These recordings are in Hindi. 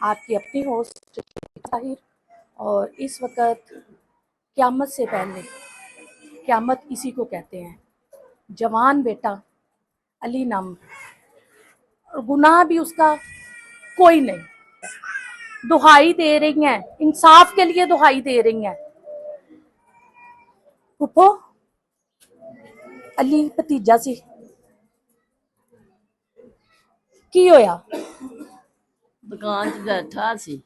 आपकी अपनी होस्ट ताहिर। और इस वक्त क़यामत से पहले, क़यामत इसी को कहते हैं, जवान बेटा अली नाम, और गुनाह भी उसका कोई नहीं। दुहाई दे रही हैं, इंसाफ के लिए दुहाई दे रही हैं। फुफो अली भतीजा सी की होया? दुकान च बैठा सी,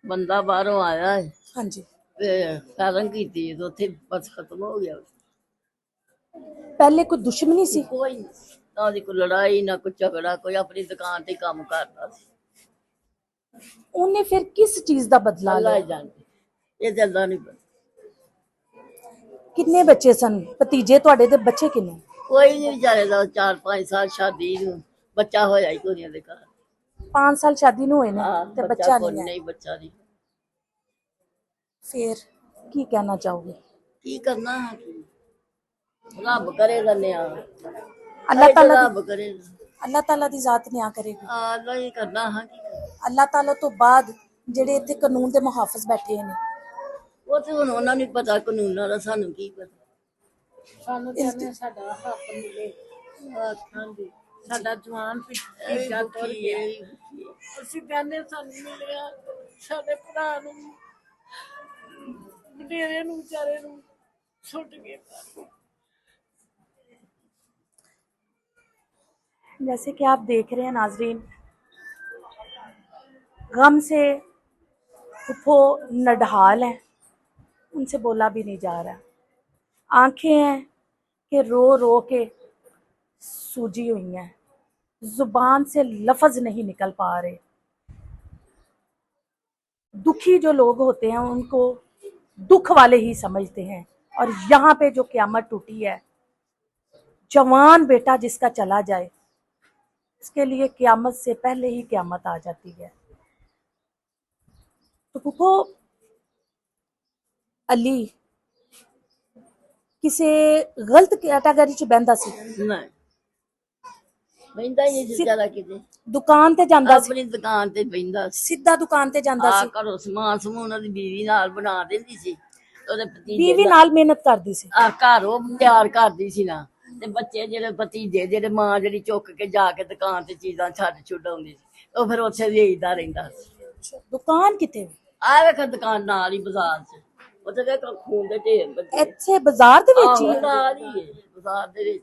बंदा बाहरों आया है। हाँ जी। फैलन की तो उत्थे बस खत्म हो गया। पहले कोई दुश्मनी सी? कोई ना दी कोई लड़ाई ना कोई झगड़ा, कोई अपनी दुकान ते काम करता सी। उन्हें फिर किस चीज का बदला अल्लाह लिया? ही जानते, ये ते अल्लाह नहीं पता। किन्ने बच्चे सन भतीजे तुहाडे दे? बच्चे किन्ने? कोई नहीं बेचारे दा 4-5 साल शादी नूं बच्चा होया ही कोई दे घर। 5 साल शादी नूं होए ने ते बच्चा कोई नहीं है। नहीं, बच्चा नहीं। फिर की कहना चाहोगे? की करना है, रब करेगा न्याय, अल्लाह ताला रब करेगा, अल्लाह ताला दी जात न्याय करेगी। अल्लाह ही करना है। अल्लाह ताला तो बाद ਜਿਹੜੇ ਇੱਥੇ ਕਾਨੂੰਨ ਦੇ ਮੁਹਾਫਿਜ਼ ਬੈਠੇ ਨੇ, ਉਹ ਤੇ ਹੁਣ ਉਹਨਾਂ ਨੂੰ ਪਤਾ ਕਾਨੂੰਨਾਂ ਦਾ, ਸਾਨੂੰ ਕੀ ਪਤਾ। ਸਾਨੂੰ ਕਹਿੰਦੇ ਸਾਡਾ ਹੱਕ ਮਿਲੇ, ਸਾਡਾ ਜਵਾਨ ਭਤੀਜਾ ਤੁਰ ਗਿਆ, ਅਸੀਂ ਕਹਿੰਦੇ ਸਾਨੂੰ ਮਿਲਿਆ। ਸਾਡੇ ਭਰਾ ਨੂੰ, ਵਡੇਰੇ ਨੂੰ, ਵਿਚਾਰੇ ਨੂੰ ਛੁੱਟ ਗਏ। जैसे कि आप देख रहे हैं नाजरीन, गम से फुफो नडहाल हैं, उनसे बोला भी नहीं जा रहा। आंखें हैं कि रो रो के सूजी हुई हैं, जुबान से लफ्ज नहीं निकल पा रहे। दुखी जो लोग होते हैं उनको दुख वाले ही समझते हैं, और यहाँ पे जो क़यामत टूटी है, जवान बेटा जिसका चला जाए उसके लिए क़यामत से पहले ही क़यामत आ जाती है। तो फुफो अली किसी गलत कैटेगरी च बहंदा सी? नहीं बहिंदा ही नहीं बेचारा, किते दुकान ते जांदा सी, अपनी दुकान ते बहिंदा सी। सीधा दुकान ते जांदा सी। घरों समान समून ओदी बीवी नाल बना देंदी सी, ओदे भतीजे बीवी नाल मेहनत करदी सी। घर वो तैयार करदी सी ना, ते बच्चे जेडे भतीजे जेडे मां जेडी चुक के जाके दुकान ते चीजां छड्ड छुड़ाउंदी सी, ओ फिर उत्थे वेचदा रहिंदा सी। दुकान किते? आ वेख दुकान नाल ही बाजार च, उत्थे वेख खून दे ढेर बच्चे। ਇੱਥੇ ਬਾਜ਼ਾਰ ਦੇ ਵਿੱਚ ਹੀ? नाल ही है बाजार दे विच।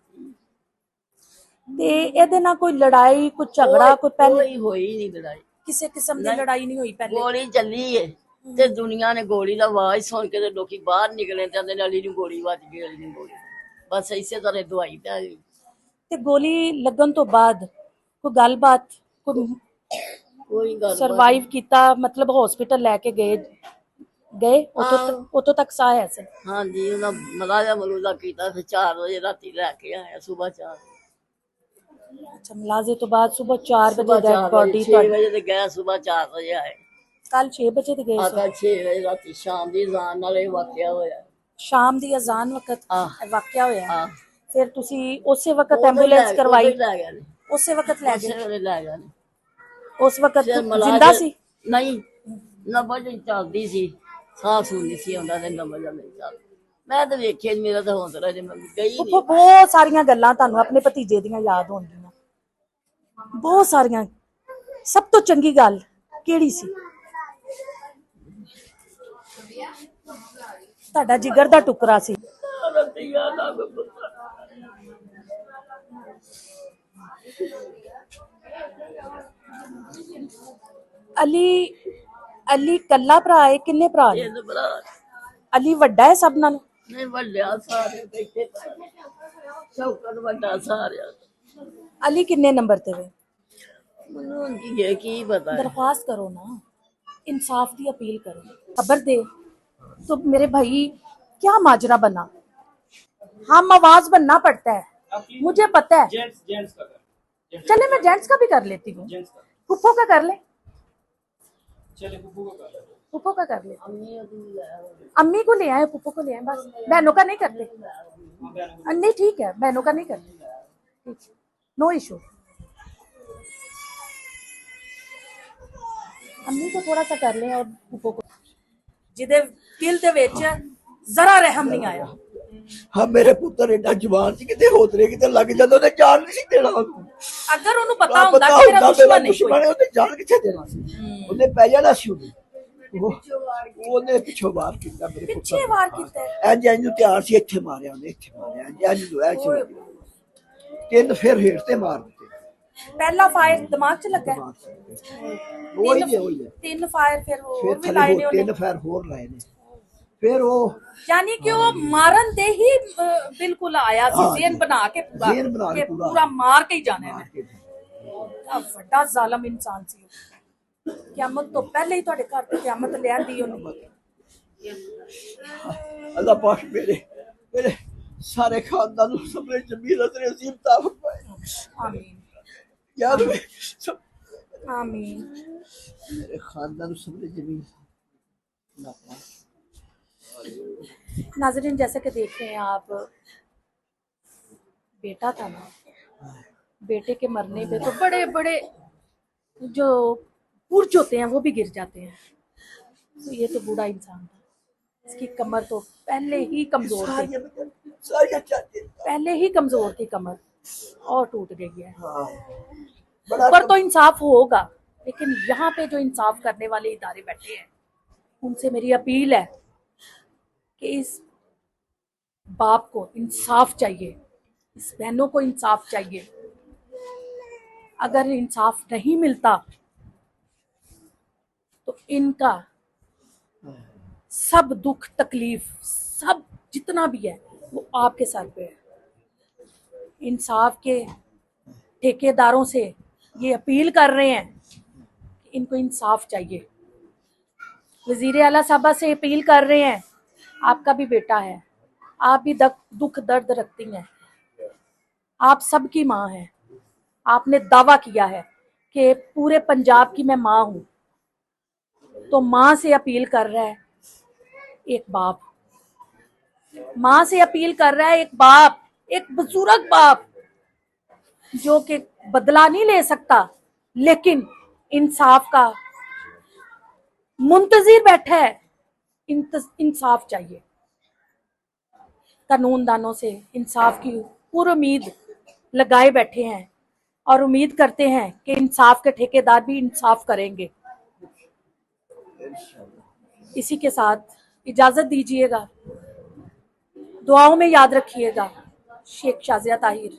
ਤੇ ਇਹਦੇ ਨਾਲ ਕੋਈ ਲੜਾਈ, ਕੋਈ ਝਗੜਾ, ਕੋਈ ਪਹਿਲੇ कोई होई नहीं लड़ाई, ਕਿਸੇ ਕਿਸਮ ਦੀ ਲੜਾਈ ਨਹੀਂ ਹੋਈ ਪਹਿਲੇ? गोली चली है ते दुनिया ने गोली दा आवाज सुन के ते लोकी बाहर निकले ते आंदे अली नूं गोली वज गई, अली नूं गोली। बस इसे तरह दवाई पै गई। ਤੇ ਗੋਲੀ ਲੱਗਣ ਤੋਂ ਬਾਅਦ ਕੋਈ ਗੱਲਬਾਤ, ਕੋਈ कोई गल ਸਰਵਾਈਵ ਕੀਤਾ? ਮਤਲਬ ਹਸਪੀਟਲ ਲੈ ਕੇ ਗਏ ਉਤੋਂ ਤੱਕ ਸਾਹ ਹੈ ਸੀ? हाँ जी, उन्हें मलाजा मलूजा किया, फिर 4 बजे राती लैके आया, सुबह 4। अच्छा, मुलाजे तो बाद सुबह 4 सुबह बजे डेड 4 बॉडी? 6 बजे ते गए, सुबह 4 बजे आए। कल 6 बजे ते गए सो? आकर 6 बजे राती शाम दी अजान नाल ये वाकया होया। शाम दी अजान वक्त वाकया होया? हाँ, फिर तुसी उसे वक्त एम्बुलेंस करवाई? लै गए ने, उसे वक्त लै उसे गए? वेले लै गए ने। उस वक्त फिर जिंदा सी? नहीं, नबज चलदी सी, साह सूह नहीं सी आउंदा ते नबज नहीं चलदी। मैं तो वेखिया नी, मेरा तो हौसला जे मैं गई फुफो नहीं। बहुत सारियां गल्लां तुहानू अपने भतीजे दियां याद होणगियां, बहुत सारियां। सब तो चंगी गल केड़ी सी? तुहाडा जिगर दा टुकड़ा सी। अली अली कल्ला भरा है? किन्ने भरा ने? तीन भरा अली वड्डा है सब नालों? नहीं, वड्डा सारे बैठे, शौकत वड्डा सारे। अली किन्ने नंबर ते वे? मैनूं हुण की पता है। दरख्वास्त करो ना, इंसाफ की अपील करो, खबर दे तो मेरे भाई क्या माजरा बना। हम आवाज बनना पड़ता है, मुझे पता है। चले मैं जेंट्स का भी कर लेती हूँ, फुफो का कर ले, फुफो का कर ले। अम्मी को ले आए, फुफो को ले आए, बस बहनों का नहीं करते। नहीं ठीक है, बहनों का नहीं करते, नो इशू। अम्मी को थोड़ा सा कर लें और फूफो को, जिदे दिल दे विच जरा रहम नहीं आया। हाँ मेरे पुत्र एडा जवान सी किते होतरे किते लग जांदा ओने जान नहीं सी देना ओनू अगर उन्हें पता होंदा पता कि मेरा होंदा दुश्मन मेरा नहीं दुश्मन है ओने जान किथे देना सी ओने पै जाना सी ओने पिछो वार कीता मेरे पुत्र पीछे वार कीता है। इंज इंज त्यार सी इत्थे मारिया ओने इत्थे मारिया इंज जो ऐ ओए, तीन फिर हेठ ते मार दिते पहला फायर दिमाग च लगा है। ओही है तीन फायर फिर और फिर भी थले लाए हो ने तीन उन्हें, फैर होर लाए ने फिर वो यानी कि वो मारन दे ही बिल्कुल आया सी हाँ जेन जी। बना के पूरा जेन बना के कि पूरा। पूरा मार के ही जाना है। मार के बड़ा बड़ा जालिम इंसान सी वो। क़यामत तो पहले ही ਤੁਹਾਡੇ घर ਤੇ क़यामत ले आंदी ਉਹਨੇ। अल्लाह पाक मेरे मेरे सारे खानदान को सबने जमीन अतरे अजीम ता फरमाए आमीन यार सब आमीन। मेरे खानदान को सबने जमीन नाजरीन जैसे कि देख रहे हैं आप, बेटा था ना, बेटे के मरने पे तो बड़े बड़े जो पुरज होते हैं वो भी गिर जाते हैं। तो ये तो बूढ़ा इंसान था, इसकी कमर तो पहले ही कमजोर थी, सारी चाहते पहले ही कमजोर थी कमर और टूट गई है। हाँ बड़ा ऊपर तो इंसाफ होगा, लेकिन यहाँ पे जो इंसाफ करने वाले इदारे बैठे हैं उनसे मेरी अपील है कि इस बाप को इंसाफ चाहिए, इस बहनों को इंसाफ चाहिए। अगर इंसाफ नहीं मिलता तो इनका सब दुख तकलीफ सब जितना भी है वो आपके सर पे है। इंसाफ के ठेकेदारों से ये अपील कर रहे हैं कि इनको इंसाफ चाहिए। वजीर आला साहबा से अपील कर रहे हैं, आपका भी बेटा है, आप भी दुख दर्द रखती हैं, आप सबकी माँ हैं, आपने दावा किया है कि पूरे पंजाब की मैं माँ हूँ, तो माँ से अपील कर रहा है एक बाप, माँ से अपील कर रहा है एक बाप, एक बुजुर्ग बाप जो कि बदला नहीं ले सकता लेकिन इंसाफ का मुंतजिर बैठा है। इंसाफ चाहिए। कानूनदानों से इंसाफ की पूरी उम्मीद लगाए बैठे हैं और उम्मीद करते हैं कि इंसाफ के ठेकेदार भी इंसाफ करेंगे। इसी के साथ इजाजत दीजिएगा, दुआओं में याद रखिएगा शेख शाजिया ताहिर,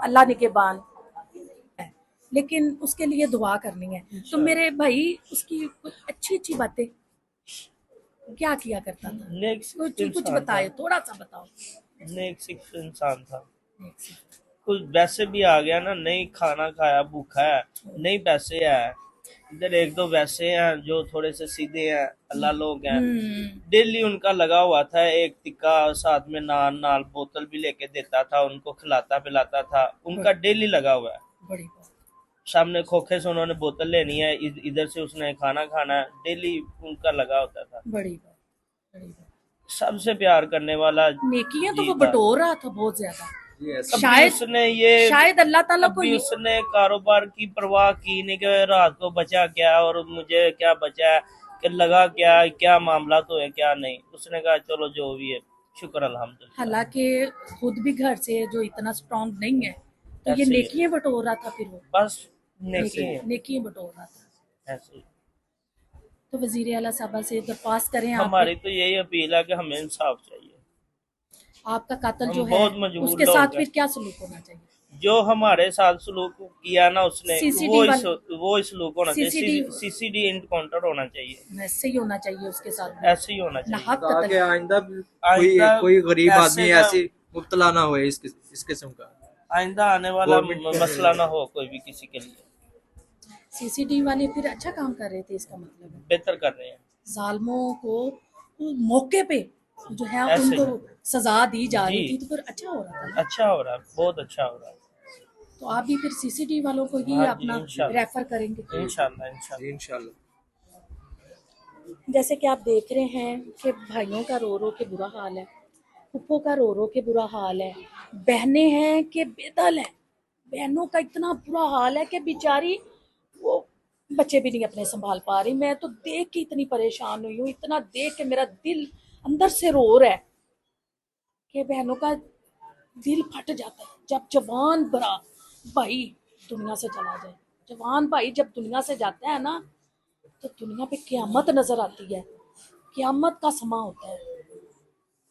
अल्लाह निगहबान, लेकिन उसके लिए दुआ करनी है। तो मेरे भाई उसकी अच्छी अच्छी बातें क्या किया करता था, कुछ बताए, थोड़ा सा बताओ। नेक सिख इंसान था, कुछ वैसे भी आ गया ना, नहीं खाना खाया भूखा है, नहीं पैसे है, इधर एक दो वैसे हैं जो थोड़े से सीधे हैं, अल्लाह लोग हैं। डेली उनका लगा हुआ था, एक टिक्का साथ में नान नाल बोतल भी लेके देता था, उनको खिलाता पिलाता था, उनका डेली लगा हुआ है। बड़ी बात। सामने खोखे से उन्होंने बोतल लेनी है, इधर से उसने खाना खाना है, डेली उनका लगा होता था। बड़ी बात, बड़ी बात। सबसे प्यार करने वाला नेकियां तो जी वो था। बटोर रहा था बहुत ज्यादा। शायद उसने ये शायद अल्लाह ताला को अभी उसने कारोबार की परवाह की नहीं कि रात को बचा क्या और मुझे क्या बचा है, कि लगा क्या मामला तो है क्या नहीं। उसने कहा चलो जो भी है शुक्र अल्हम्दुलिल्लाह। हालांकि खुद भी घर से जो इतना स्ट्रांग नहीं है तो ये ऐसे ही है। नेकियां बटोर रहा था, फिर वो बस नेकी है, नेकियां बटोर रहा था। ऐसे ही। तो वजीर आला साहबा से दरख्वास्त करें आप, हमारी तो यही अपील है कि हमें इंसाफ चाहिए। आपका कातिल हम जो है बहुत मजबूर उसके लोग साथ हैं। फिर क्या सलूक होना चाहिए? जो हमारे साथ सलूक किया ना उसने, CCD वो इस सलूक होना चाहिए। CCD सीसीडी इनकाउंटर होना चाहिए, ऐसे ही होना चाहिए उसके साथ भी। ऐसे ही होना चाहिए। नाहक ताकि कत्ल। आइंदा कोई आइंदा कोई गरीब ऐसे आदमी का- ऐसी मुब्तला ना होए इस किस्म का। आइंदा आने वाला गवर्नमेंट के मसला ना हो कोई भी किसी के लिए। सीसीडी वाले फिर अच्छा काम कर रहे थे, इसका मतलब है बेहतर कर रहे हैं। जालिमों को मौके पे जो है ऐसे उनको ही। सजा दी जा रही जी। थी, तो फिर अच्छा हो रहा था ना। अच्छा हो रहा है, बहुत अच्छा हो रहा है। तो आप भी फिर सीसीडी वालों को ही हाँ जी, अपना इंशाल्लाह। रेफर करेंगे। इंशाल्लाह इंशाल्लाह। इंशाल्लाह। जैसे कि आप देख रहे हैं कि भाइयों का रो रो के बुरा हाल है, फुप्पो का रो रो के बुरा हाल है, बहनें हैं कि बेदल है, बहनों का इतना बुरा हाल है कि बेचारी वो बच्चे भी नहीं अपने संभाल पा रही। मैं तो देख के इतनी परेशान हुई हूँ, इतना देख के मेरा दिल अंदर से रो रहा है कि बहनों का दिल फट जाता है जब जवान बड़ा भाई दुनिया से चला जाए। जवान भाई जब दुनिया से जाता है ना, तो दुनिया पे क़यामत नजर आती है, क़यामत का समा होता है।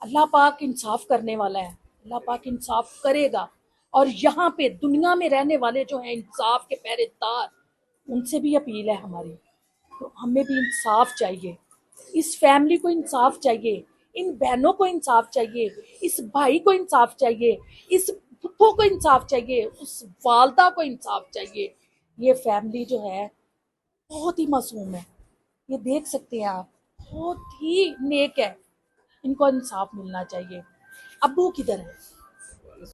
अल्लाह पाक इंसाफ करने वाला है, अल्लाह पाक इंसाफ करेगा। और यहाँ पे दुनिया में रहने वाले जो हैं इंसाफ के पहरेदार, उनसे भी अपील है हमारी, तो हमें भी इंसाफ चाहिए, इस फैमिली को इंसाफ चाहिए, इन बहनों को इंसाफ चाहिए, इस भाई को इंसाफ चाहिए, इस फुप्पो को इंसाफ चाहिए, उस वालदा को इंसाफ चाहिए। ये फैमिली जो है बहुत ही मासूम है, ये देख सकते हैं आप, बहुत ही नेक है, इनको इंसाफ मिलना चाहिए। अब्बू किधर है?